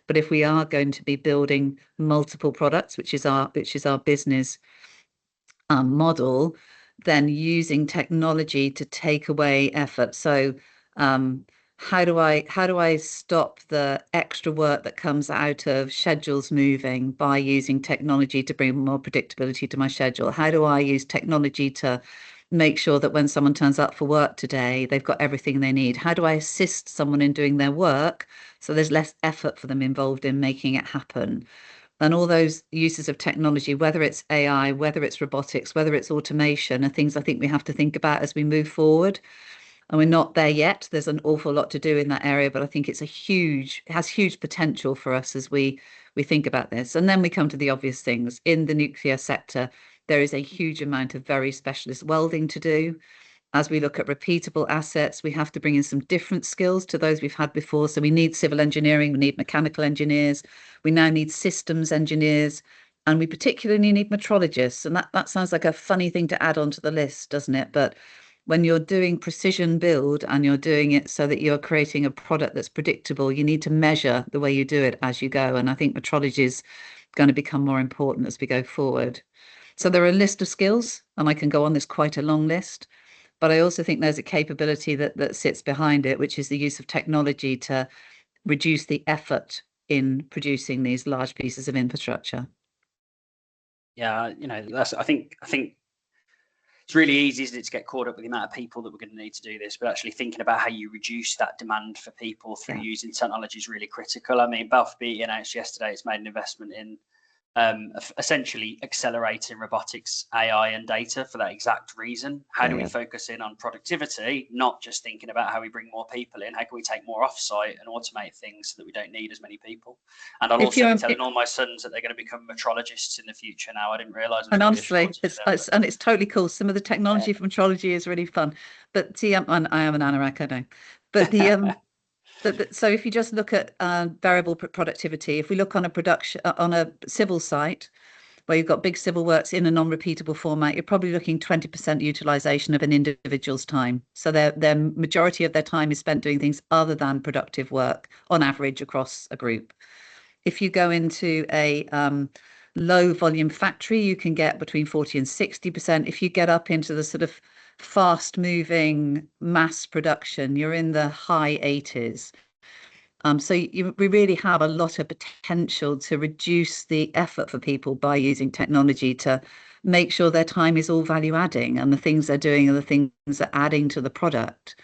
But if we are going to be building multiple products, which is our business model, then using technology to take away effort. So how do I stop the extra work that comes out of schedules moving by using technology to bring more predictability to my schedule? How do I use technology to make sure that when someone turns up for work today, they've got everything they need? How do I assist someone in doing their work so there's less effort for them involved in making it happen? And all those uses of technology, whether it's AI, whether it's robotics, whether it's automation, are things I think we have to think about as we move forward. And we're not there yet. There's an awful lot to do in that area, but I think it has huge potential for us as we think about this. And then we come to the obvious things. In the nuclear sector, there is a huge amount of very specialist welding to do. As we look at repeatable assets, we have to bring in some different skills to those we've had before. So we need civil engineering, we need mechanical engineers, we now need systems engineers, and we particularly need metrologists. And that sounds like a funny thing to add onto the list, doesn't it? But when you're doing precision build and you're doing it so that you're creating a product that's predictable, you need to measure the way you do it as you go. And I think metrology is going to become more important as we go forward. So there are a list of skills, and I can go on this quite a long list, but I also think there's a capability that sits behind it, which is the use of technology to reduce the effort in producing these large pieces of infrastructure. Yeah, I think it's really easy, isn't it, to get caught up with the amount of people that we're going to need to do this, but actually thinking about how you reduce that demand for people through using technology is really critical. I mean, Balfour Beatty announced yesterday it's made an investment in essentially accelerating robotics, AI and data for that exact reason. How do we focus in on productivity, not just thinking about how we bring more people in? How can we take more offsite and automate things so that we don't need as many people? And I'll also be telling all my sons that they're going to become metrologists in the future now. I didn't realise. And honestly, it's totally cool. Some of the technology from metrology is really fun. But I am an anorak, I know. But the so if you just look at variable productivity, if we look on a civil site where you've got big civil works in a non-repeatable format, you're probably looking 20% utilization of an individual's time. So their majority of their time is spent doing things other than productive work on average across a group. If you go into a low volume factory, you can get between 40 and 60%. If you get up into the sort of fast moving mass production, you're in the high 80s. So we really have a lot of potential to reduce the effort for people by using technology to make sure their time is all value adding and the things they're doing are the things that are adding to the product.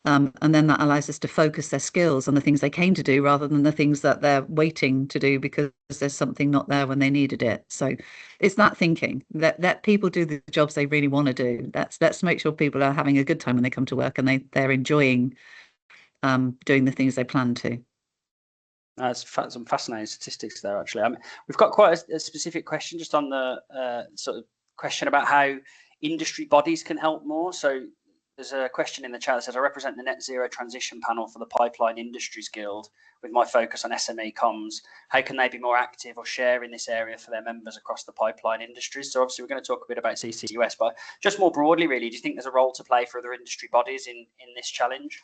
And then that allows us to focus their skills on the things they came to do rather than the things that they're waiting to do because there's something not there when they needed it. So it's that thinking, let people do the jobs they really want to do. Let's make sure people are having a good time when they come to work and they're enjoying doing the things they plan to. That's some fascinating statistics there, actually. We've got quite a specific question just on the sort of question about how industry bodies can help more. So there's a question in the chat that says, I represent the Net Zero Transition Panel for the Pipeline Industries Guild with my focus on SME comms. How can they be more active or share in this area for their members across the pipeline industries? So obviously we're going to talk a bit about CCUS, but just more broadly, really, do you think there's a role to play for other industry bodies in this challenge?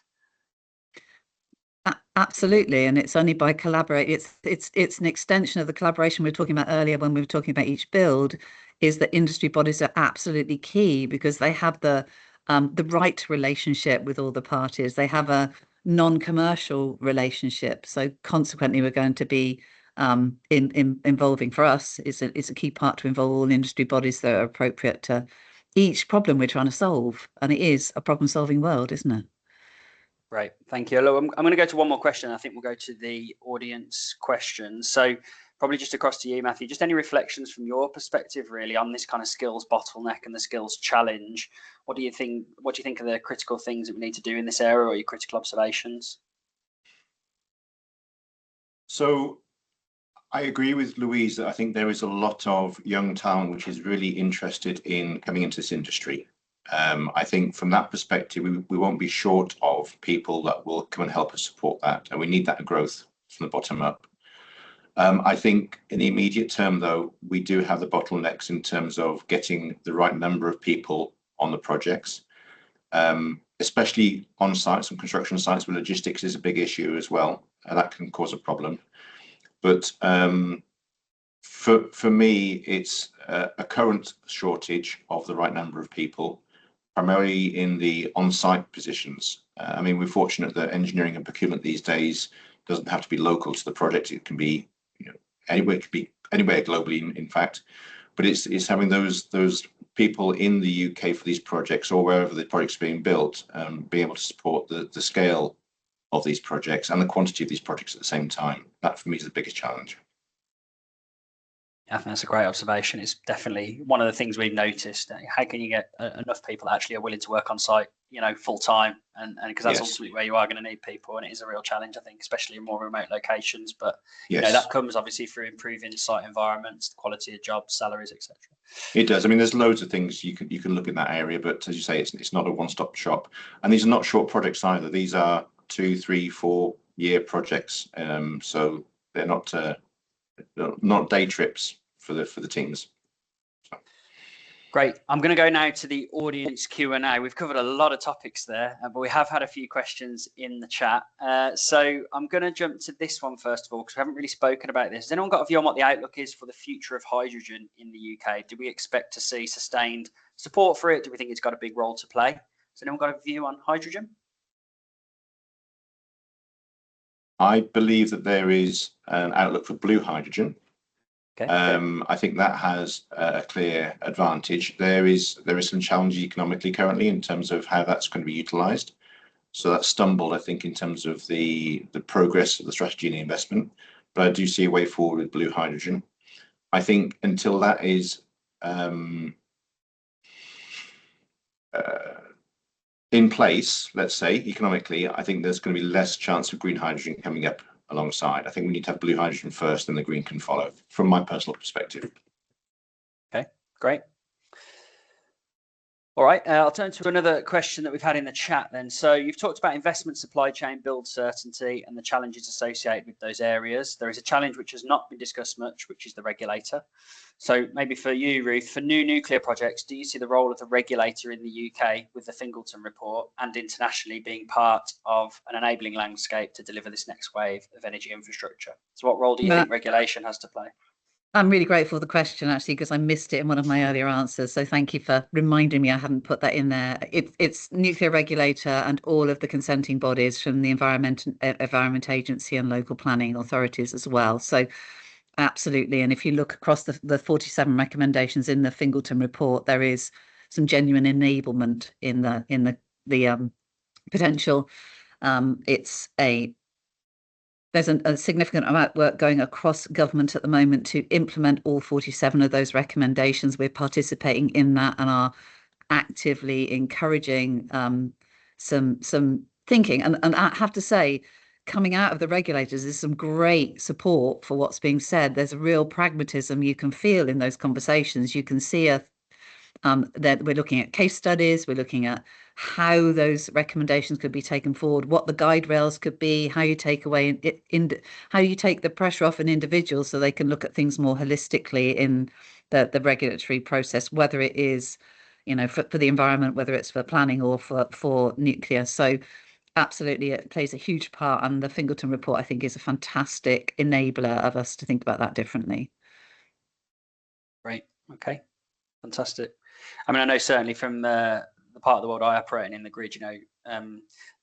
Absolutely, and it's only by collaborating. It's an extension of the collaboration we were talking about earlier when we were talking about each build. Is that industry bodies are absolutely key because they have the right relationship with all the parties. They have a non-commercial relationship, so consequently, we're going to be involving. For us, it's a key part to involve all industry bodies that are appropriate to each problem we're trying to solve, and it is a problem-solving world, isn't it? Right, thank you. Hello, I'm going to go to one more question. I think we'll go to the audience questions. So probably just across to you, Matthew, just any reflections from your perspective really on this kind of skills bottleneck and the skills challenge. What do you think are the critical things that we need to do in this area, or your critical observations? So I agree with Louise that I think there is a lot of young talent which is really interested in coming into this industry. I think from that perspective, we won't be short of people that will come and help us support that, and we need that growth from the bottom up. I think in the immediate term, though, we do have the bottlenecks in terms of getting the right number of people on the projects, especially on sites and construction sites where logistics is a big issue as well, and that can cause a problem. But for me, it's a current shortage of the right number of people, primarily in the on-site positions. I mean, we're fortunate that engineering and procurement these days doesn't have to be local to the project. It can be anywhere. It could be anywhere globally, in fact. But it's having those people in the UK for these projects or wherever the project's being built, being able to support the scale of these projects and the quantity of these projects at the same time. That for me is the biggest challenge. I think that's a great observation. It's definitely one of the things we've noticed. How can you get enough people that actually are willing to work on site, full time, and because that's ultimately where you are going to need people, and it is a real challenge, I think, especially in more remote locations. But that comes obviously through improving site environments, the quality of jobs, salaries, etc. It does. I mean, there's loads of things you can look in that area, but as you say, it's not a one-stop shop, and these are not short projects either. These are 2, 3, 4 year projects, so they're not day trips for the teams. So. Great. I'm going to go now to the audience Q&A. We've covered a lot of topics there, but we have had a few questions in the chat. So I'm going to jump to this one first of all, because we haven't really spoken about this. Has anyone got a view on what the outlook is for the future of hydrogen in the UK? Do we expect to see sustained support for it? Do we think it's got a big role to play? Has anyone got a view on hydrogen? I believe that there is an outlook for blue hydrogen. Okay. I think that has a clear advantage. There is some challenges economically currently in terms of how that's going to be utilised. So that's stumbled, I think, in terms of the progress of the strategy and the investment. But I do see a way forward with blue hydrogen. I think until that is in place, let's say, economically, I think there's going to be less chance of green hydrogen coming up alongside. I think we need to have blue hydrogen first, and the green can follow, from my personal perspective. Okay, great. All right, I'll turn to another question that we've had in the chat then. So you've talked about investment, supply chain, build certainty, and the challenges associated with those areas. There is a challenge which has not been discussed much, which is the regulator. So maybe for you, Ruth, for new nuclear projects, do you see the role of the regulator in the UK with the Fingleton report and internationally being part of an enabling landscape to deliver this next wave of energy infrastructure? So what role do you think regulation has to play? I'm really grateful for the question, actually, because I missed it in one of my earlier answers. So thank you for reminding me. I hadn't put that in there. It's nuclear regulator and all of the consenting bodies from the Environment Agency and local planning authorities as well. So absolutely. And if you look across the 47 recommendations in the Fingleton report, there is some genuine enablement in the potential. There's a significant amount of work going across government at the moment to implement all 47 of those recommendations. We're participating in that and are actively encouraging some thinking. And I have to say, coming out of the regulators is some great support for what's being said. There's a real pragmatism you can feel in those conversations. You can see that we're looking at case studies, we're looking at how those recommendations could be taken forward, what the guide rails could be, how you take away how you take the pressure off an individual so they can look at things more holistically in the regulatory process, whether it is, for the environment, whether it's for planning or for nuclear. So absolutely, it plays a huge part, and the Fingleton report, I think, is a fantastic enabler of us to think about that differently. Great. Okay. Fantastic. I mean, I know certainly from the part of the world I operate in the grid,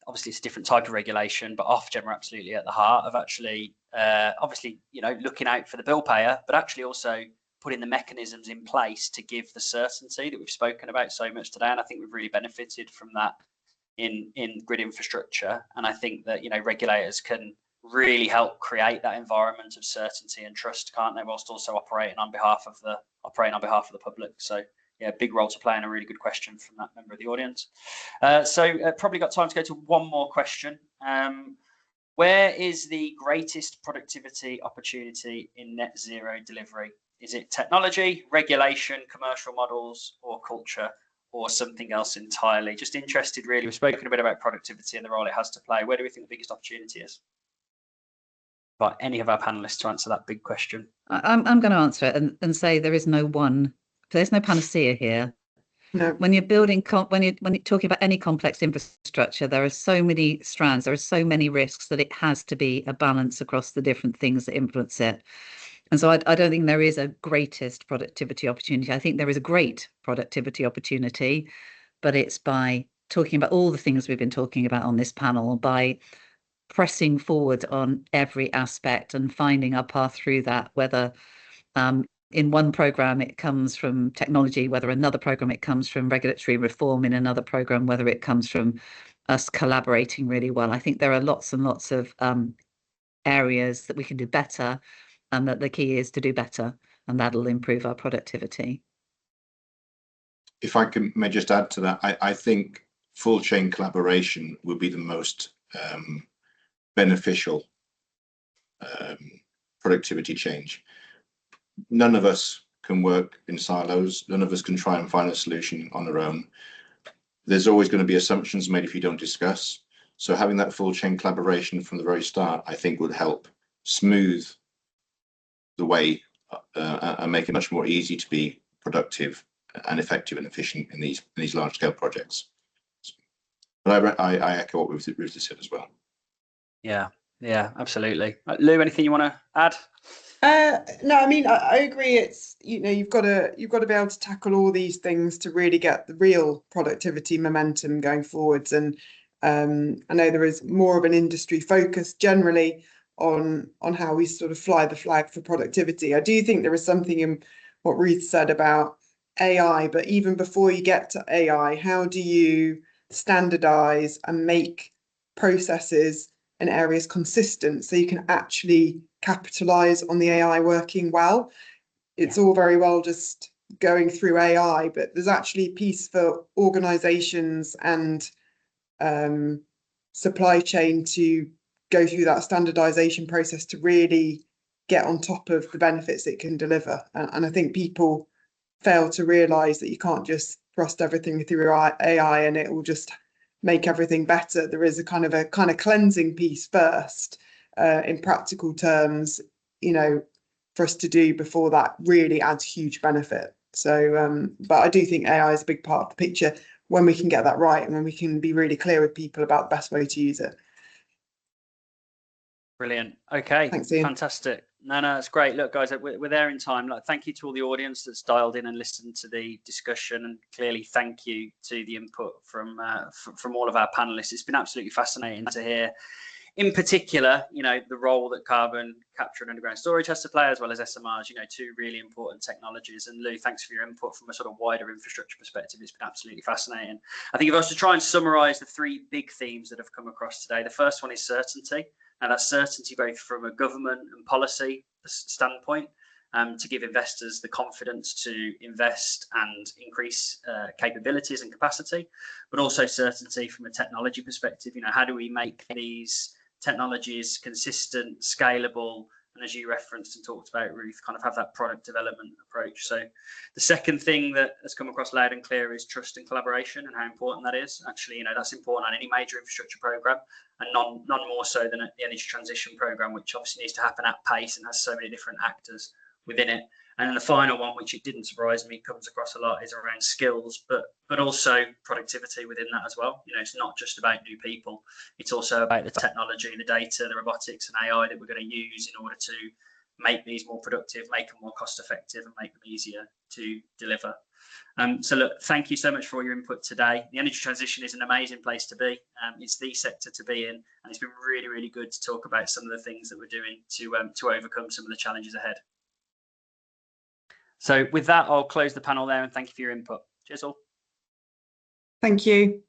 obviously it's a different type of regulation, but Ofgem are absolutely at the heart of actually, obviously, looking out for the bill payer, but actually also putting the mechanisms in place to give the certainty that we've spoken about so much today. And I think we've really benefited from that in grid infrastructure. And I think that, regulators can really help create that environment of certainty and trust, can't they, whilst also operating on behalf of the public. So yeah, big role to play, and a really good question from that member of the audience. So probably got time to go to one more question. Where is the greatest productivity opportunity in net zero delivery? Is it technology, regulation, commercial models, or culture, or something else entirely? Just interested, really. We've spoken a bit about productivity and the role it has to play. Where do we think the biggest opportunity is? But any of our panelists to answer that big question. I'm going to answer it and say there's no panacea here. No. When you're building, when you're talking about any complex infrastructure, there are so many strands, there are so many risks that it has to be a balance across the different things that influence it. And so I don't think there is a greatest productivity opportunity. I think there is a great productivity opportunity, but it's by talking about all the things we've been talking about on this panel, by pressing forward on every aspect and finding our path through that, whether in one program it comes from technology, whether another program it comes from regulatory reform, in another program whether it comes from us collaborating really well. I think there are lots and lots of areas that we can do better, and that the key is to do better, and that'll improve our productivity. If I may just add to that, I think full chain collaboration will be the most beneficial productivity change. None of us can work in silos. None of us can try and find a solution on their own. There's always going to be assumptions made if you don't discuss. So having that full chain collaboration from the very start, I think, would help smooth the way and make it much more easy to be productive and effective and efficient in these large scale projects. But I echo what Ruth has said as well. Yeah, absolutely. Lou, anything you want to add? No, I mean, I agree. It's, you've got to be able to tackle all these things to really get the real productivity momentum going forwards. And I know there is more of an industry focus generally on how we sort of fly the flag for productivity. I do think there is something in what Ruth said about AI, but even before you get to AI, how do you standardize and make processes and areas consistent so you can actually capitalize on the AI working well? It's all very well just going through AI, but there's actually a piece for organizations and supply chain to go through that standardization process to really get on top of the benefits it can deliver. And I think people fail to realize that you can't just thrust everything through AI and it will just make everything better. There is a kind of cleansing piece first, in practical terms, you know, for us to do before that really adds huge benefit. So, but I do think AI is a big part of the picture when we can get that right and when we can be really clear with people about the best way to use it. Brilliant. Okay. Thanks, Ian. Fantastic. No, it's great. Look, guys, we're there in time. Like, thank you to all the audience that's dialed in and listened to the discussion, and clearly thank you to the input from all of our panelists. It's been absolutely fascinating to hear, in particular, you know, the role that carbon capture and underground storage has to play, as well as SMRs, you know, two really important technologies. And Lou, thanks for your input from a sort of wider infrastructure perspective. It's been absolutely fascinating. I think if I was to try and summarize the three big themes that have come across today, the first one is certainty. And that's certainty both from a government and policy standpoint, to give investors the confidence to invest and increase capabilities and capacity, but also certainty from a technology perspective. You know, how do we make these technologies consistent, scalable, and as you referenced and talked about, Ruth, kind of have that product development approach. So the second thing that has come across loud and clear is trust and collaboration and how important that is. Actually, you know, that's important on any major infrastructure program, and none more so than at the energy transition program, which obviously needs to happen at pace and has so many different actors within it. And then the final one, which it didn't surprise me, comes across a lot, is around skills, but also productivity within that as well. You know, it's not just about new people. It's also about the technology, the data, the robotics and AI that we're going to use in order to make these more productive, make them more cost effective, and make them easier to deliver. So look, thank you so much for all your input today. The energy transition is an amazing place to be. It's the sector to be in, and it's been really, really good to talk about some of the things that we're doing to overcome some of the challenges ahead. So with that, I'll close the panel there and thank you for your input. Cheers all. Thank you.